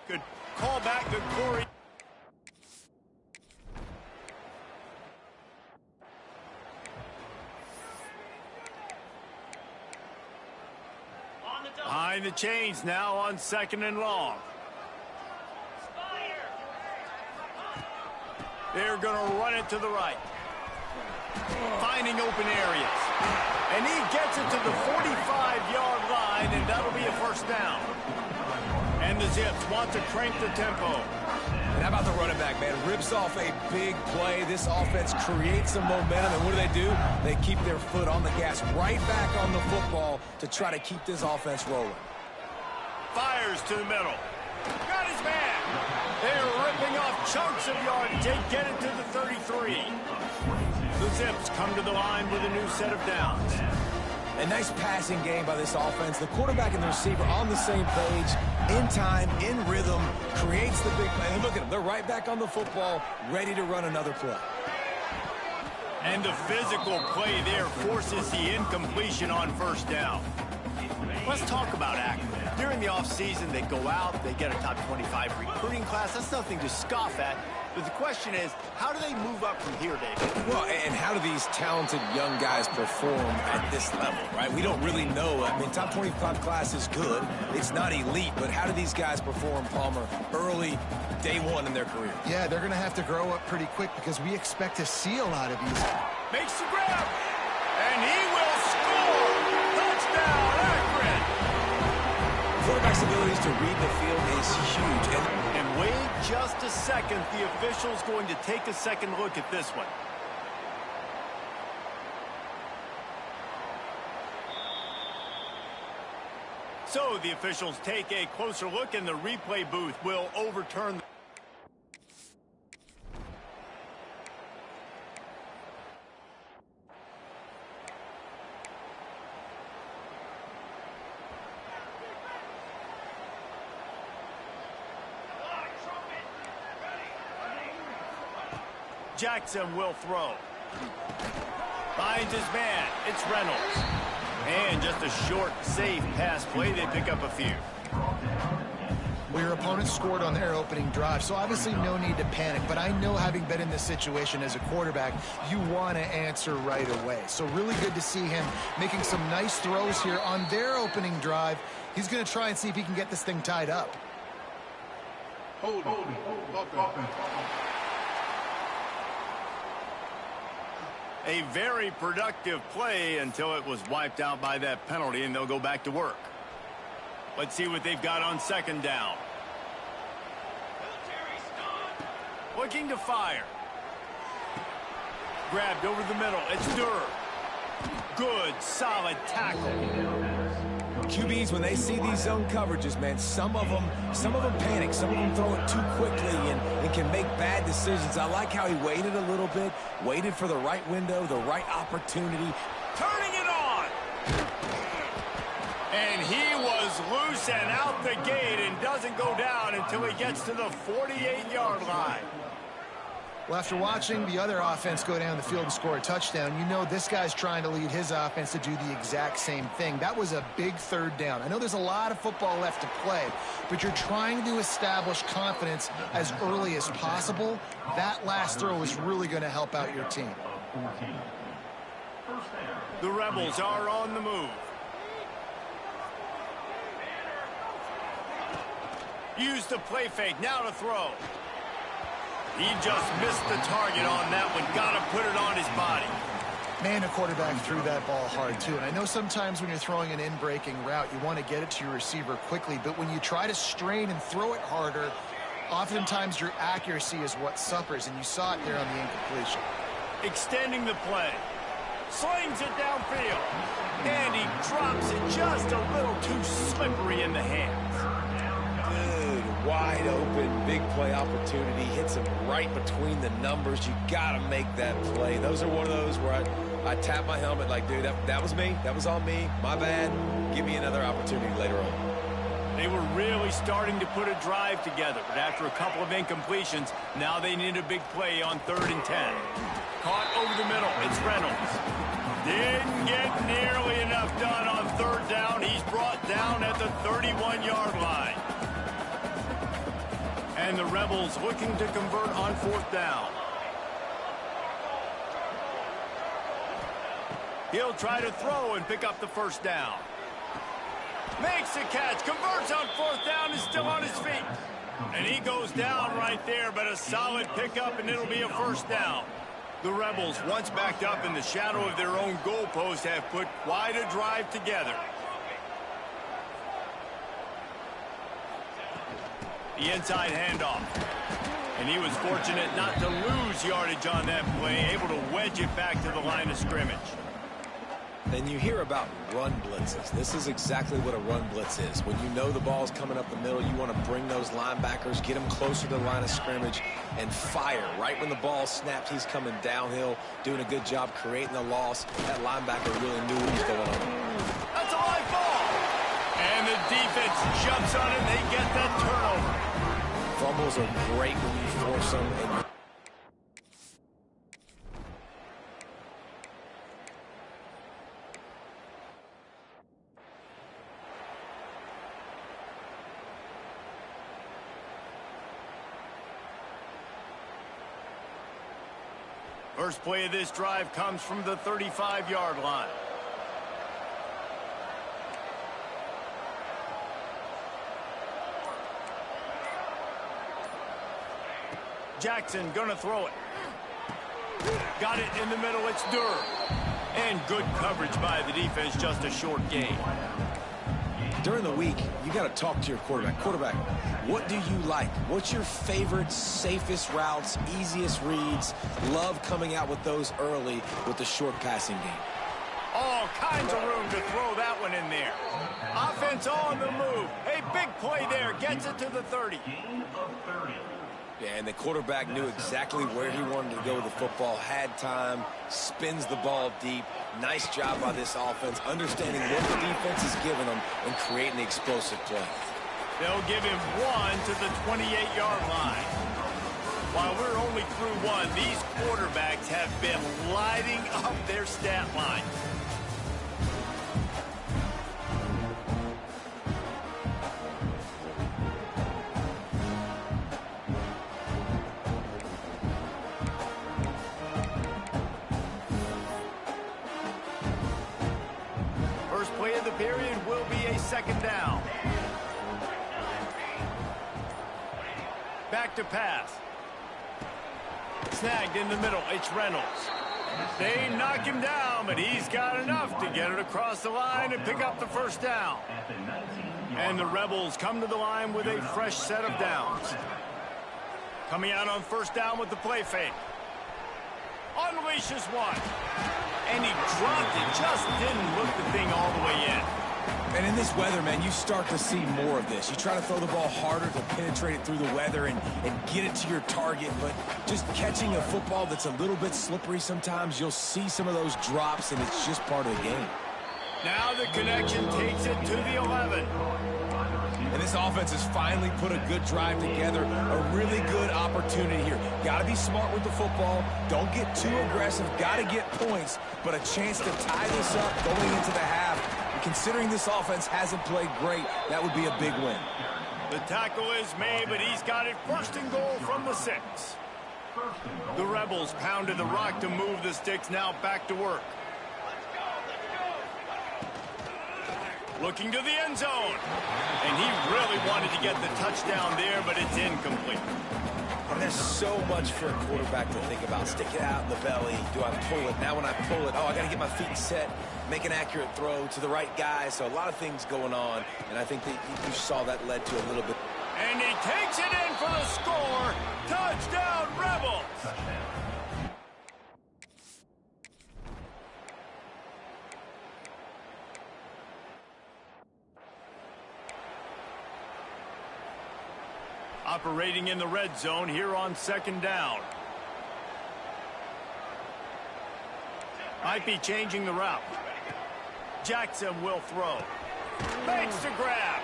Good call back, good Corey. Behind the chains now on 2nd and long. They're going to run it to the right. Finding open areas. And he gets it to the 45-yard line, and that'll be a first down. And the Zips want to crank the tempo. And how about the running back, man? Rips off a big play. This offense creates some momentum, and what do? They keep their foot on the gas, right back on the football to try to keep this offense rolling. Fires to the middle. Got his man. They're ripping off chunks of yardage. They get it to the 33. The Zips come to the line with a new set of downs. A nice passing game by this offense. The quarterback and the receiver on the same page, in time, in rhythm, creates the big play. And look at them. They're right back on the football, ready to run another play. And the physical play there forces the incompletion on first down. Let's talk about Akron. During the offseason, they go out, they get a top 25 recruiting class. That's nothing to scoff at. But the question is, how do they move up from here, David? Well, and how do these talented young guys perform at this level, right? We don't really know. I mean, top 25 class is good. It's not elite, but how do these guys perform, Palmer, early, day one in their career? Yeah, they're going to have to grow up pretty quick because we expect to see a lot of these. Makes the grab, and he will score! Touchdown, Akron! Quarterback's abilities to read the field is huge. And wait just a second. The official's going to take a second look at this one. So the officials take a closer look, and the replay booth will overturn. Jackson will throw. Finds his man. It's Reynolds. And just a short, safe pass play. They pick up a few. Well, your opponent scored on their opening drive, so obviously no need to panic. But I know, having been in this situation as a quarterback, you want to answer right away. So really good to see him making some nice throws here on their opening drive. He's going to try and see if he can get this thing tied up. Hold. A very productive play until it was wiped out by that penalty, and they'll go back to work. Let's see what they've got on second down. Looking to fire. Grabbed over the middle. It's Durr. Good, solid tackle. QBs, when they see these zone coverages, man, some of them panic. Some of them throw it too quickly and can make bad decisions. I like how he waited a little bit, waited for the right window, the right opportunity. Turning it on. And he was loose and out the gate and doesn't go down until he gets to the 48-yard line. Well, after watching the other offense go down the field and score a touchdown, you know this guy's trying to lead his offense to do the exact same thing. That was a big third down. I know there's a lot of football left to play, but you're trying to establish confidence as early as possible. That last throw is really going to help out your team. The Rebels are on the move. Use the play fake, now to throw. He just missed the target on that one. Got to put it on his body. Man, the quarterback threw that ball hard, too. And I know sometimes when you're throwing an in-breaking route, you want to get it to your receiver quickly. But when you try to strain and throw it harder, oftentimes your accuracy is what suffers. And you saw it there on the incompletion. Extending the play. Slings it downfield. And he drops it just a little too slippery in the hands. Wide open, big play opportunity, hits him right between the numbers. You got to make that play. Those are one of those where I tap my helmet like, dude, that was me. That was on me. My bad. Give me another opportunity later on. They were really starting to put a drive together, but after a couple of incompletions, now they need a big play on 3rd and 10. Caught over the middle. It's Reynolds. Didn't get nearly enough done on 3rd down. He's brought down at the 31-yard line. And the Rebels looking to convert on 4th down. He'll try to throw and pick up the 1st down. Makes the catch, converts on 4th down, is still on his feet. And he goes down right there, but a solid pickup, and it'll be a 1st down. The Rebels, once backed up in the shadow of their own goalpost, have put quite a drive together. The inside handoff. And he was fortunate not to lose yardage on that play, able to wedge it back to the line of scrimmage. Then you hear about run blitzes. This is exactly what a run blitz is. When you know the ball's coming up the middle, you want to bring those linebackers, get them closer to the line of scrimmage, and fire. Right when the ball snaps, he's coming downhill, doing a good job creating the loss. That linebacker really knew what was going on. That's a live ball! And the defense jumps on it, and they get that turnover. Fumbles are great when you force them. And first play of this drive comes from the 35-yard line. Jackson gonna throw it. Got it in the middle, it's Durr. And good coverage by the defense, just a short gain. during the week, you got to talk to your quarterback. Quarterback, what do you like? What's your favorite, safest routes, easiest reads? Love coming out with those early with the short passing game. All kinds of room to throw that one in there. Offense on the move. A big play there. Gets it to the 30. Yeah, and the quarterback knew exactly where he wanted to go with the football, had time, spins the ball deep. Nice job by this offense, understanding what the defense is giving them and creating the explosive play. They'll give him one to the 28-yard line. While we're only through one, these quarterbacks have been lighting up their stat line. First play of the period will be a second down. Back to pass. Snagged in the middle. It's Reynolds. They knock him down, but he's got enough to get it across the line and pick up the first down. And the Rebels come to the line with a fresh set of downs. Coming out on first down with the play fake. Unleashes one. And he dropped it. Just didn't look the thing all the way in. And in this weather, man, you start to see more of this. You try to throw the ball harder to penetrate it through the weather and get it to your target, but just catching a football that's a little bit slippery sometimes, you'll see some of those drops, and it's just part of the game. Now the connection takes it to the 11. And this offense has finally put a good drive together, a really good opportunity here. Got to be smart with the football. Don't get too aggressive. Got to get points, but a chance to tie this up going into the half. And considering this offense hasn't played great, that would be a big win. The tackle is made, but he's got it first and goal from the 6. The Rebels pounded the rock to move the sticks, now back to work. Looking to the end zone. And he really wanted to get the touchdown there, but it's incomplete. And there's so much for a quarterback to think about. Stick it out in the belly. Do I pull it? Now when I pull it, oh, I got to get my feet set, make an accurate throw to the right guy. So a lot of things going on, and I think that you saw that led to a little bit. And he takes it in for the score. Touchdown, Rebels. Operating in the red zone here on second down. Might be changing the route. Jackson will throw. Makes the grab.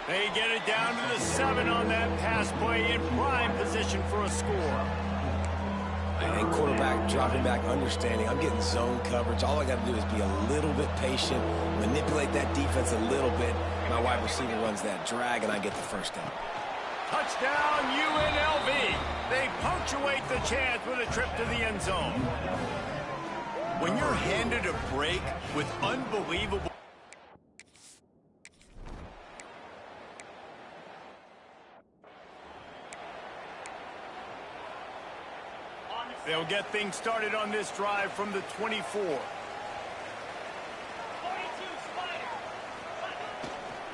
They get it down to the 7 on that pass play, in prime position for a score. And quarterback dropping back, understanding I'm getting zone coverage. All I got to do is be a little bit patient, manipulate that defense a little bit. My wide receiver runs that drag, and I get the first down. Touchdown, UNLV. They punctuate the chance with a trip to the end zone. When you're handed a break with unbelievable... They'll get things started on this drive from the 24.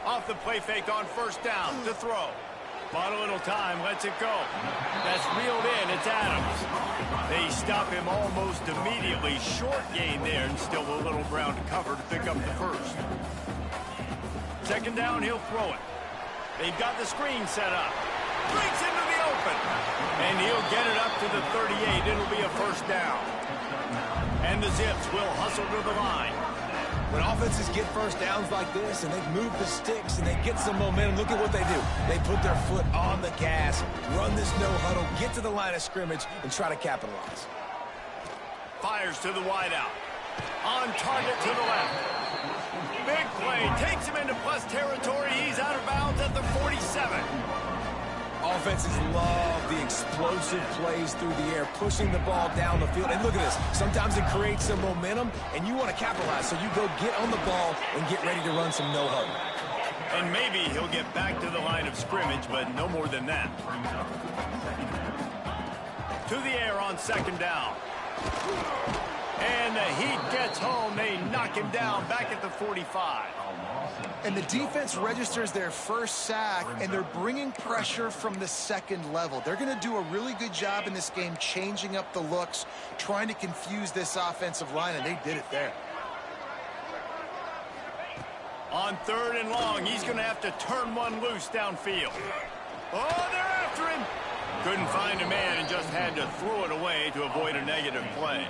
Off the play fake on first down to throw. Bought a little time, lets it go. That's reeled in, it's Adams. They stop him almost immediately. Short gain there, and still a little ground to cover to pick up the first. Second down, he'll throw it. They've got the screen set up. Breaks into the open. And he'll get it up to the 38. It'll be a first down. And the Zips will hustle to the line. When offenses get first downs like this and they move the sticks and they get some momentum, look at what they do. They put their foot on the gas, run this no huddle, get to the line of scrimmage, and try to capitalize. Fires to the wideout. On target to the left. Big play. Takes him into plus territory. He's out of bounds at the 47. Offenses love the explosive plays through the air, pushing the ball down the field. And look at this. Sometimes it creates some momentum, and you want to capitalize. So you go get on the ball and get ready to run some no huddle. And maybe he'll get back to the line of scrimmage, but no more than that. To the air on second down. And the Heat gets home. They knock him down back at the 45. And the defense registers their first sack, and they're bringing pressure from the second level. They're going to do a really good job in this game changing up the looks, trying to confuse this offensive line, and they did it there. On third and long, he's going to have to turn one loose downfield. Oh, they're after him. Couldn't find a man and just had to throw it away to avoid a negative play.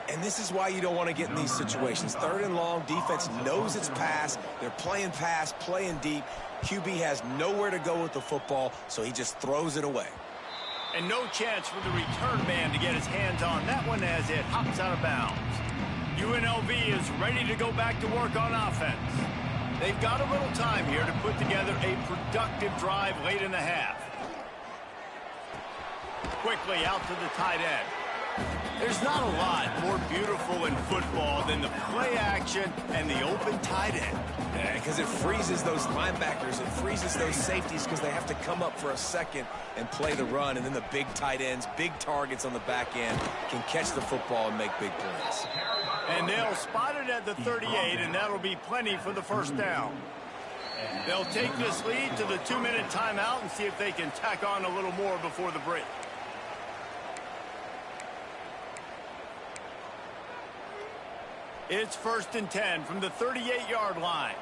And this is why you don't want to get in these situations. Third and long, defense knows it's pass. They're playing pass, playing deep. QB has nowhere to go with the football, so he just throws it away. And no chance for the return man to get his hands on that one as it hops out of bounds. UNLV is ready to go back to work on offense. They've got a little time here to put together a productive drive late in the half. Quickly out to the tight end. There's not a lot more beautiful in football than the play action and the open tight end. Yeah, because it freezes those linebackers. It freezes those safeties because they have to come up for a second and play the run. And then the big tight ends, big targets on the back end can catch the football and make big plays. And they'll spot it at the 38, and that'll be plenty for the first down. They'll take this lead to the 2-minute timeout and see if they can tack on a little more before the break. It's 1st and 10 from the 38-yard line.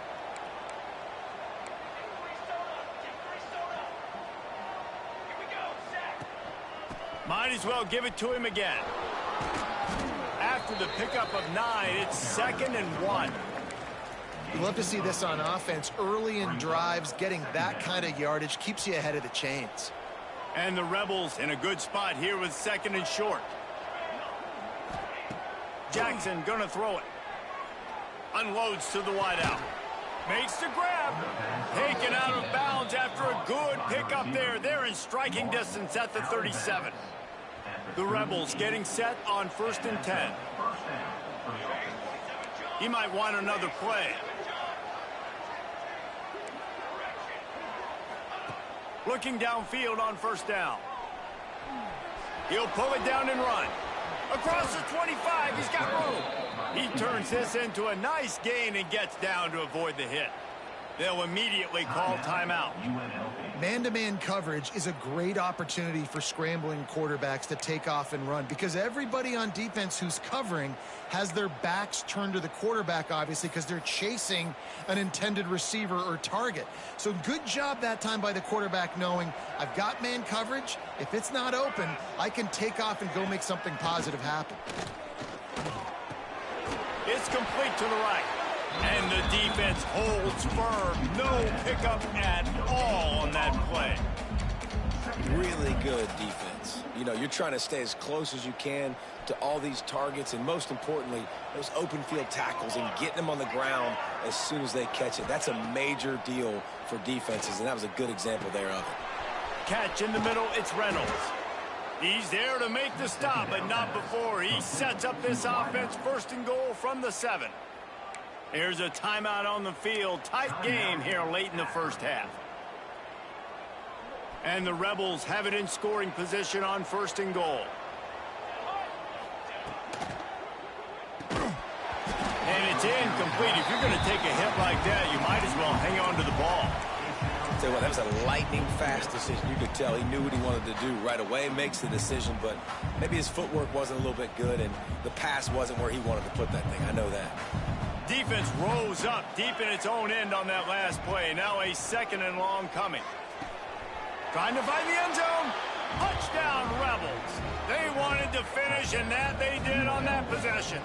Might as well give it to him again. After the pickup of 9, it's 2nd and 1. You love to see this on offense. Early in drives, getting that kind of yardage keeps you ahead of the chains. And the Rebels in a good spot here with 2nd and short. Jackson gonna throw it. Unloads to the wideout. Makes the grab. Taken out of bounds after a good pickup there. They're in striking distance at the 37. The Rebels getting set on 1st and 10. He might want another play. Looking downfield on 1st down. He'll pull it down and run. Across the 25, he's got room. He turns this into a nice gain and gets down to avoid the hit. They'll immediately call timeout. Man-to-man coverage is a great opportunity for scrambling quarterbacks to take off and run because everybody on defense who's covering has their backs turned to the quarterback, obviously, because they're chasing an intended receiver or target. So good job that time by the quarterback knowing I've got man coverage. If it's not open, I can take off and go make something positive happen. It's complete to the right. And the defense holds firm. No pickup at all on that play. Really good defense. You know, you're trying to stay as close as you can to all these targets, and most importantly, those open field tackles and getting them on the ground as soon as they catch it. That's a major deal for defenses, and that was a good example there of it. catch in the middle. It's Reynolds. He's there to make the stop, but not before he sets up this offense. First and goal from the 7. Here's a timeout on the field. Tight game here late in the first half. And the Rebels have it in scoring position on first and goal. And it's incomplete. If you're going to take a hit like that, you might as well hang on to the ball. Tell you what, that was a lightning-fast decision. You could tell he knew what he wanted to do right away. Makes the decision, but maybe his footwork wasn't a little bit good, and the pass wasn't where he wanted to put that thing. I know that. Defense rose up deep in its own end on that last play. Now a second and long coming. Trying to find the end zone. Touchdown, Rebels. They wanted to finish, and that they did on that possession.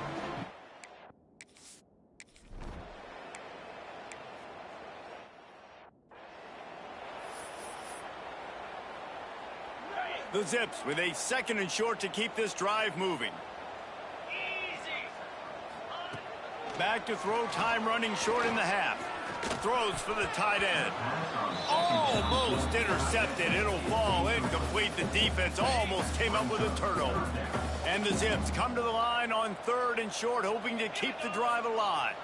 The Zips with a second and short to keep this drive moving. Back to throw, time running short in the half. Throws for the tight end. Almost intercepted. It'll fall incomplete. The defense almost came up with a turnover. And the Zips come to the line on third and short, hoping to keep the drive alive.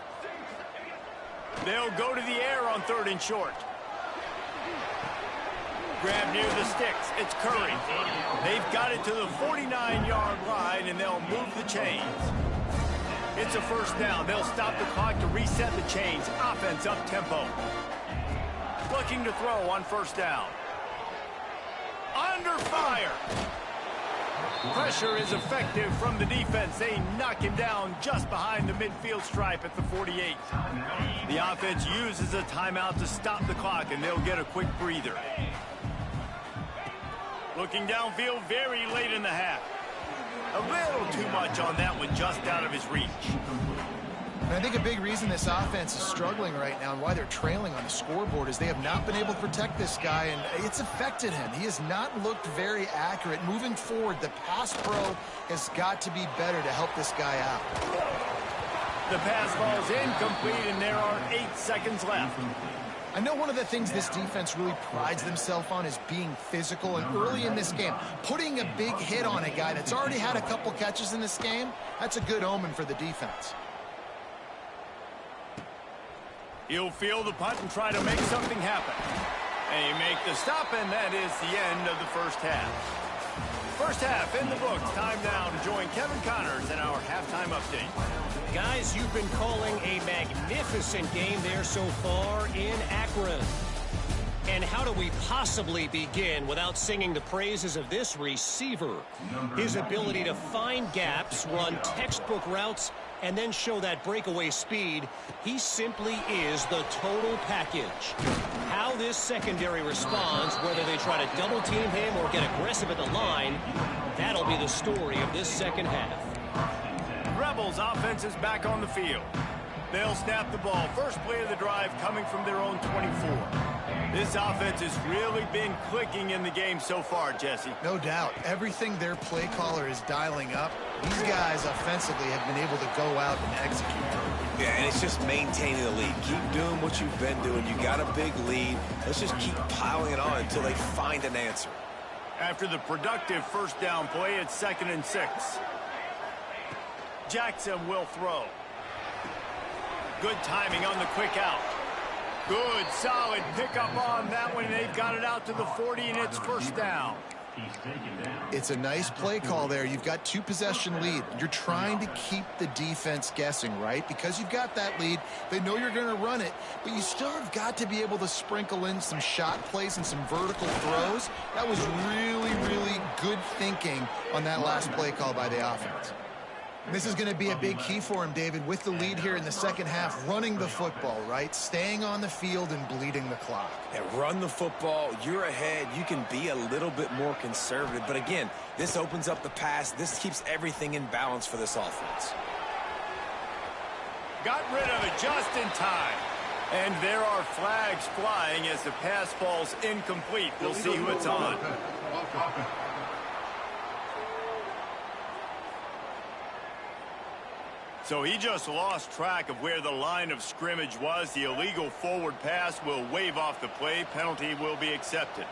They'll go to the air on third and short. Grab near the sticks. It's Curry. They've got it to the 49-yard line, and they'll move the chains. It's a first down. They'll stop the clock to reset the chains. Offense up tempo. Looking to throw on first down. Under fire. Pressure is effective from the defense. They knock him down just behind the midfield stripe at the 48. The offense uses a timeout to stop the clock, and they'll get a quick breather. Looking downfield very late in the half. A little too much on that one, just out of his reach. And I think a big reason this offense is struggling right now and why they're trailing on the scoreboard is they have not been able to protect this guy, and it's affected him. He has not looked very accurate. Moving forward, the pass pro has got to be better to help this guy out. The pass falls incomplete, and there are 8 seconds left. I know one of the things this defense really prides themselves on is being physical, and early in this game, putting a big hit on a guy that's already had a couple catches in this game, that's a good omen for the defense. He'll feel the punt and try to make something happen. They make the stop, and that is the end of the first half. First half in the books. Time now to join Kevin Connors in our halftime update. Guys, you've been calling a magnificent game there so far in Akron. And how do we possibly begin without singing the praises of this receiver? His ability to find gaps, run textbook routes, and then show that breakaway speed. He simply is the total package. How this secondary responds, whether they try to double team him or get aggressive at the line, that'll be the story of this second half. Rebels offense is back on the field. They'll snap the ball. First play of the drive coming from their own 24. This offense has really been clicking in the game so far, Jesse. No doubt. Everything their play caller is dialing up, these guys offensively have been able to go out and execute. Yeah, and it's just maintaining the lead. Keep doing what you've been doing. You got a big lead. Let's just keep piling it on until they find an answer. After the productive first down play, it's 2nd and 6. Jackson will throw. Good timing on the quick out. Good, solid pickup on that one. They've got it out to the 40, and it's first down. It's a nice play call there. You've got 2-possession lead. You're trying to keep the defense guessing, right? Because you've got that lead. They know you're going to run it, but you still have got to be able to sprinkle in some shot plays and some vertical throws. That was really, really good thinking on that last play call by the offense. This is going to be a big key for him, David, with the lead here in the second half, running the football, right? Staying on the field and bleeding the clock. Yeah, run the football. You're ahead. You can be a little bit more conservative. But again, this opens up the pass. This keeps everything in balance for this offense. Got rid of it just in time. And there are flags flying as the pass falls incomplete. We'll see who it's on. So he just lost track of where the line of scrimmage was. The illegal forward pass will wave off the play. Penalty will be accepted.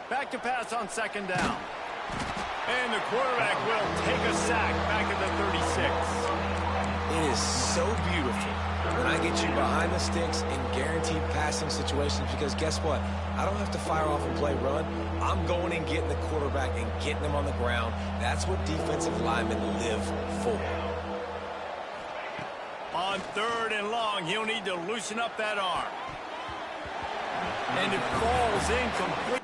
Back to pass on second down. And the quarterback will take a sack back at the 36. It is so beautiful when I get you behind the sticks in guaranteed passing situations, because guess what? I don't have to fire off and play run. I'm going and getting the quarterback and getting him on the ground. That's what defensive linemen live for. On third and long, he'll need to loosen up that arm. And it falls incomplete.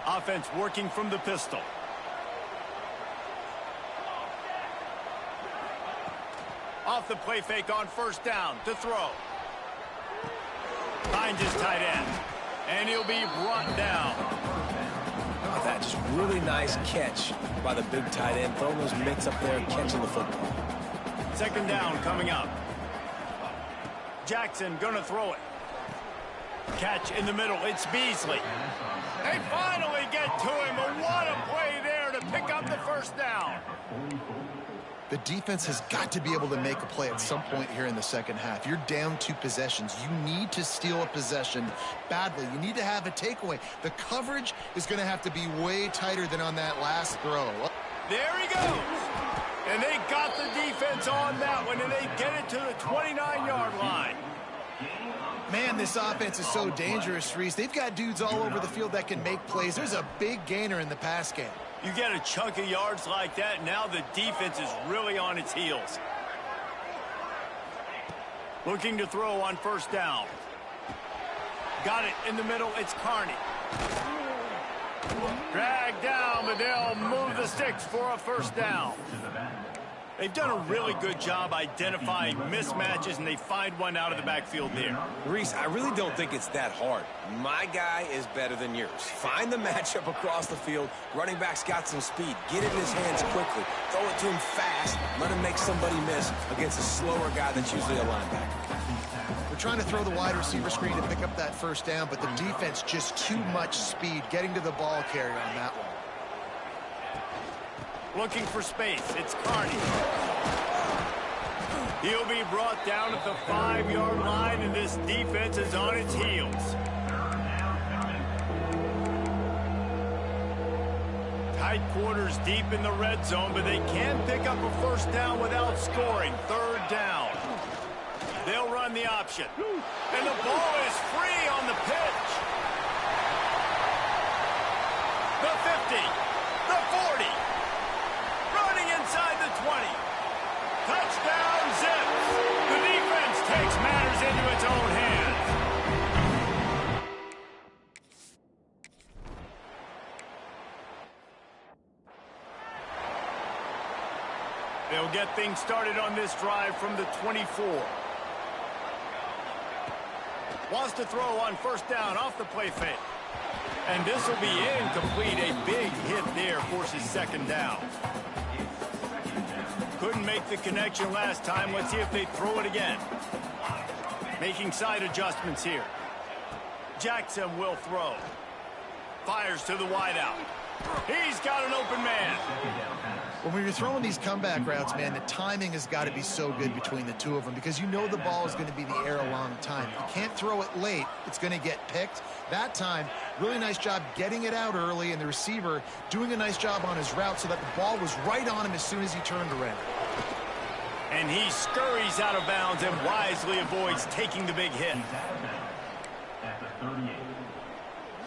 Offense working from the pistol. Off the play fake on first down to throw. Finds his tight end. And he'll be brought down. Look at that, just really nice catch by the big tight end. Throwing those mitts up there, catching the football. Second down coming up. Jackson gonna throw it. Catch in the middle, it's Beasley. They finally get to him, but what a play there to pick up the first down. The defense has got to be able to make a play at some point here in the second half. You're down 2 possessions. You need to steal a possession badly. You need to have a takeaway. The coverage is going to have to be way tighter than on that last throw. There he goes. And they got the defense on that one, and they get it to the 29-yard line. Man, this offense is so dangerous, Reese. They've got dudes all over the field that can make plays. There's a big gainer in the pass game. You get a chunk of yards like that, now the defense is really on its heels. Looking to throw on first down. Got it in the middle, it's Carney. Dragged down, but they'll move the sticks for a first down. They've done a really good job identifying mismatches, and they find one out of the backfield there. Reese, I really don't think it's that hard. My guy is better than yours. Find the matchup across the field. Running back's got some speed. Get it in his hands quickly. Throw it to him fast. Let him make somebody miss against a slower guy that's usually a linebacker. We're trying to throw the wide receiver screen to pick up that first down, but the defense just too much speed getting to the ball carrier on that one. Looking for space, it's Carney. He'll be brought down at the 5-yard line, and this defense is on its heels. Tight quarters deep in the red zone, but they can pick up a first down without scoring. Third down. They'll run the option. And the ball is free on the pitch. The 50. The 40. Inside the 20. Touchdown, Zips. The defense takes matters into its own hands. They'll get things started on this drive from the 24. Wants to throw on first down off the play fake. And this will be incomplete. A big hit there forces second down. Couldn't make the connection last time. Let's see if they throw it again. Making side adjustments here. Jackson will throw. Fires to the wideout. He's got an open man. When you're throwing these comeback routes, man, the timing has got to be so good between the two of them, because you know the ball is going to be in the air a long time. You can't throw it late. It's going to get picked. That time, really nice job getting it out early, and the receiver doing a nice job on his route so that the ball was right on him as soon as he turned around. And he scurries out of bounds and wisely avoids taking the big hit. At the 38.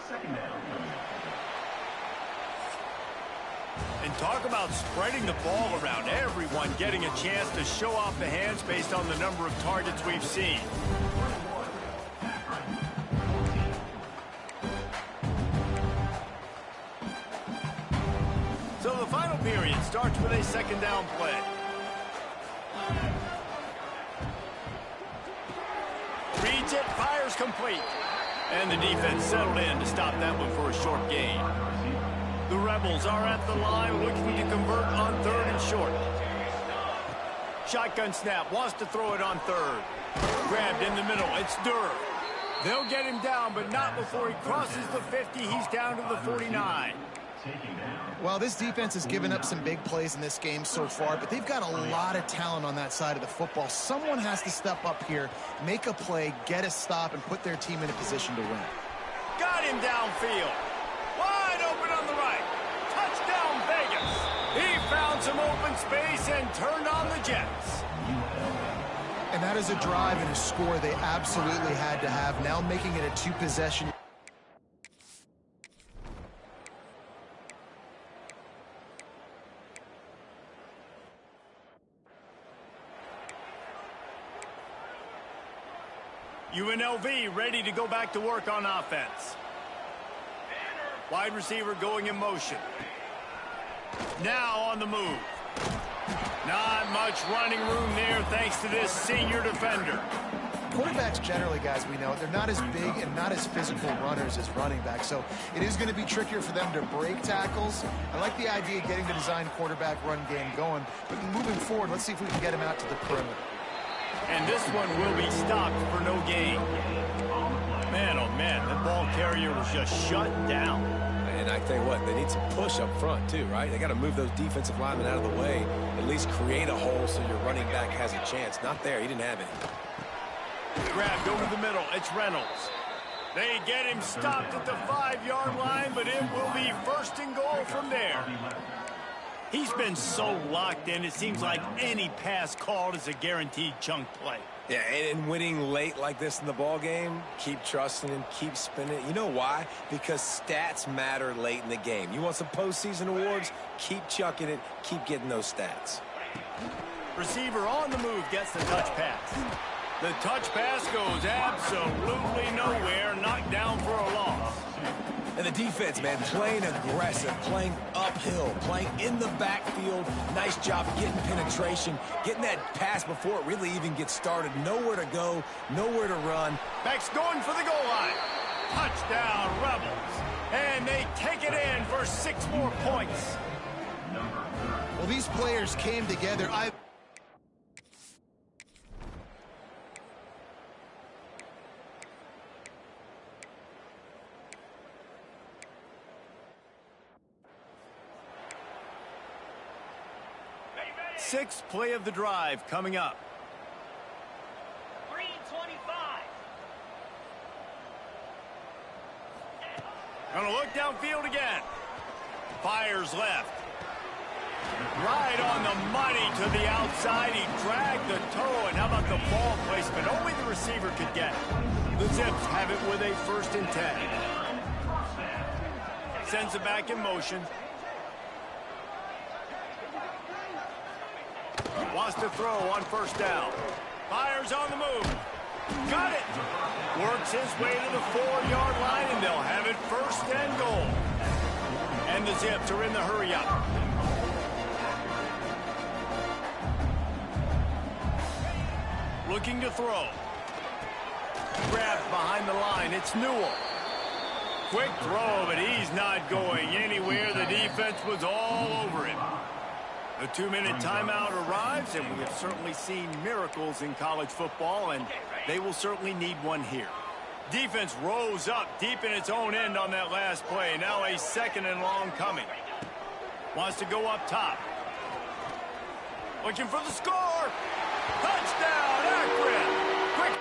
Second down. And talk about spreading the ball around. Everyone getting a chance to show off the hands based on the number of targets we've seen. So the final period starts with a second down play. Reads it, fires complete. And the defense settled in to stop that one for a short gain. The Rebels are at the line looking to convert on third and short. Shotgun snap, wants to throw it on third. Grabbed in the middle, it's Durr. They'll get him down, but not before he crosses the 50. He's down to the 49. taking down. Well, this defense has given up some big plays in this game so far, but they've got a lot of talent on that side of the football. Someone has to step up here, make a play, get a stop, and put their team in a position to win. Got him downfield. Wide open on the right. Touchdown, Vegas. He found some open space and turned on the Jets. And that is a drive and a score they absolutely had to have. Now making it a two-possession. UNLV ready to go back to work on offense. Wide receiver going in motion. Now on the move. Not much running room there thanks to this senior defender. Quarterbacks generally, guys, we know, they're not as big and not as physical runners as running backs, so it is going to be trickier for them to break tackles. I like the idea of getting the design quarterback run game going, but moving forward, let's see if we can get him out to the perimeter. And this one will be stopped for no gain. Man, oh man, the ball carrier was just shut down. And I tell you what, they need some push up front too, right? They got to move those defensive linemen out of the way, at least create a hole so your running back has a chance. Not there, he didn't have it. Grabbed over the middle, it's Reynolds. They get him stopped at the 5-yard line, but it will be first and goal from there. He's been so locked in, it seems like any pass called is a guaranteed chunk play. Yeah, and winning late like this in the ball game, keep trusting him, keep spinning it. You know why? Because stats matter late in the game. You want some postseason awards? Keep chucking it, keep getting those stats. Receiver on the move gets the touch pass. The touch pass goes absolutely nowhere, knocked down for a loss. And the defense, man, playing aggressive, playing uphill, playing in the backfield. Nice job getting penetration, getting that pass before it really even gets started. Nowhere to go, nowhere to run. Back's going for the goal line. Touchdown, Rebels. And they take it in for 6 more points. Well, these players came together. Sixth play of the drive coming up. Green 25. Gonna look downfield again. Fires left. Right on the money to the outside. He dragged the toe, and how about the ball placement? Only the receiver could get it. The Zips have it with a 1st and 10. Sends it back in motion. Wants to throw on 1st down. Fires on the move. Got it. Works his way to the 4-yard line, and they'll have it 1st and goal. And the Zips are in the hurry-up. Looking to throw. Grabbed behind the line. It's Newell. Quick throw, but he's not going anywhere. The defense was all over him. The 2-minute timeout arrives, and we have certainly seen miracles in college football, and they will certainly need one here. Defense rose up deep in its own end on that last play. Now a 2nd and long coming. Wants to go up top. Looking for the score. Touchdown, Akron. Quick.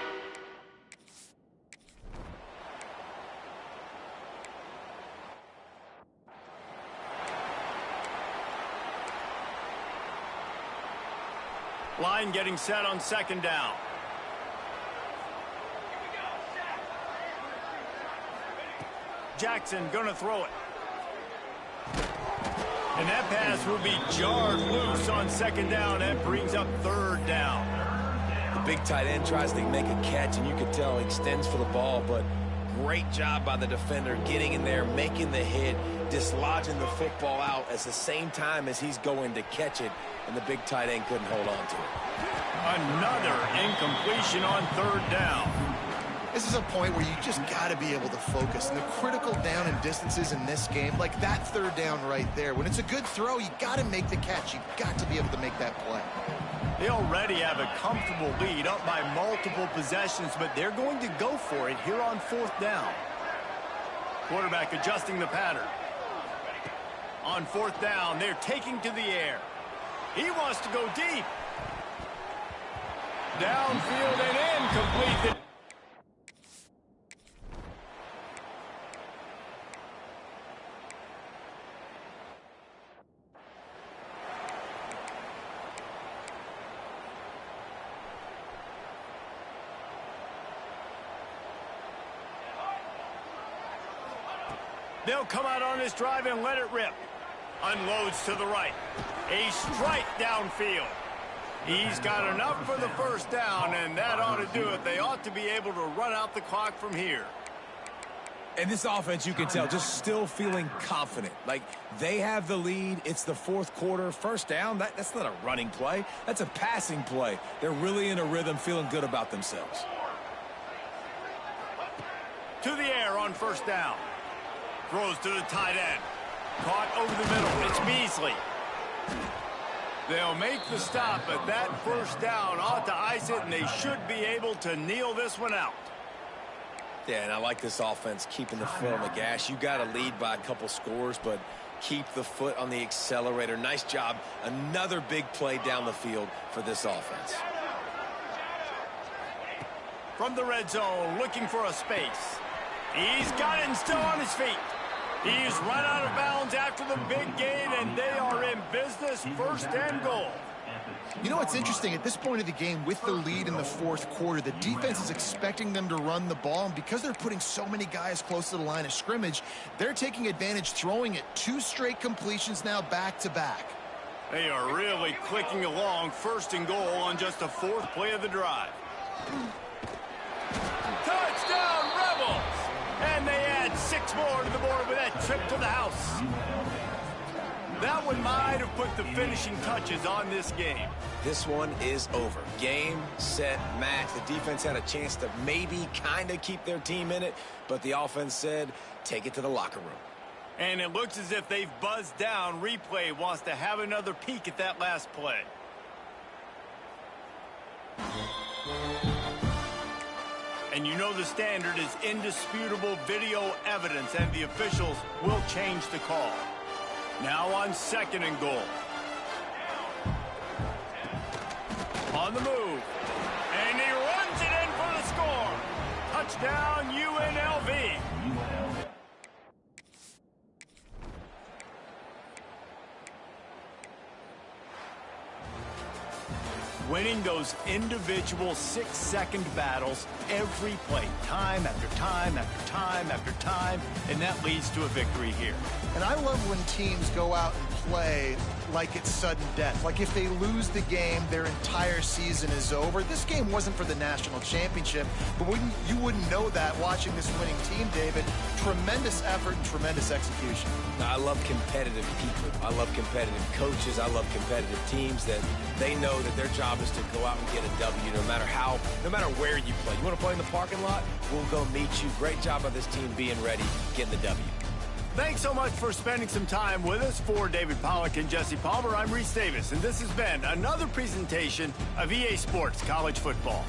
Line getting set on 2nd down. Jackson gonna throw it. And that pass will be jarred loose on 2nd down. That brings up 3rd down. The big tight end tries to make a catch, and you can tell he extends for the ball, but great job by the defender getting in there, making the hit, dislodging the football out at the same time as he's going to catch it, and the big tight end couldn't hold on to it. Another incompletion on 3rd down. This is a point where you just got to be able to focus. And the critical down and distances in this game, like that 3rd down right there, when it's a good throw, you got to make the catch. You got to be able to make that play. They already have a comfortable lead up by multiple possessions, but they're going to go for it here on 4th down. Quarterback adjusting the pattern. On fourth down, they're taking to the air. He wants to go deep. Downfield and incomplete. They'll come out on this drive and let it rip. Unloads to the right. A strike downfield. He's got enough for the first down, and that ought to do it. They ought to be able to run out the clock from here. And this offense, you can tell, just still feeling confident. Like, they have the lead. It's the fourth quarter. First down, that's not a running play. That's a passing play. They're really in a rhythm, feeling good about themselves. To the air on first down. Throws to the tight end. Caught over the middle. It's Beasley. They'll make the stop, but that first down ought to ice it, and they should be able to kneel this one out. Yeah, and I like this offense keeping the foot on the gas. You got to lead by a couple scores, but keep the foot on the accelerator. Nice job. Another big play down the field for this offense. From the red zone, looking for a space. He's got it and still on his feet. He's run out of bounds after the big gain, and they are in business, first and goal. You know what's interesting? At this point of the game, with the lead in the fourth quarter, the defense is expecting them to run the ball, and because they're putting so many guys close to the line of scrimmage, they're taking advantage, throwing it 2 straight completions now back-to-back. They are really clicking along, first and goal on just the 4th play of the drive. Touchdown, Rebels! And they add 6 more to the board with that trip to the house. That one might have put the finishing touches on this game. This one is over. Game, set, match. The defense had a chance to maybe kind of keep their team in it, but the offense said, take it to the locker room. And it looks as if they've buzzed down. Replay wants to have another peek at that last play. And you know the standard is indisputable video evidence, and the officials will change the call. Now on second and goal. On the move. And he runs it in for the score. Touchdown, UNLV. Winning those individual 6-second battles every play, time after time after time after time, and that leads to a victory here. And I love when teams go out and play like it's sudden death. Like if they lose the game, their entire season is over. This game wasn't for the national championship, but you wouldn't know that watching this winning team, David. Tremendous effort and tremendous execution. I love competitive people. I love competitive coaches. I love competitive teams that they know that their job is to go out and get a W no matter where you play. You want to play in the parking lot? We'll go meet you. Great job by this team being ready, getting the W. Thanks so much for spending some time with us. For David Pollack and Jesse Palmer, I'm Reese Davis, and this has been another presentation of EA Sports College Football.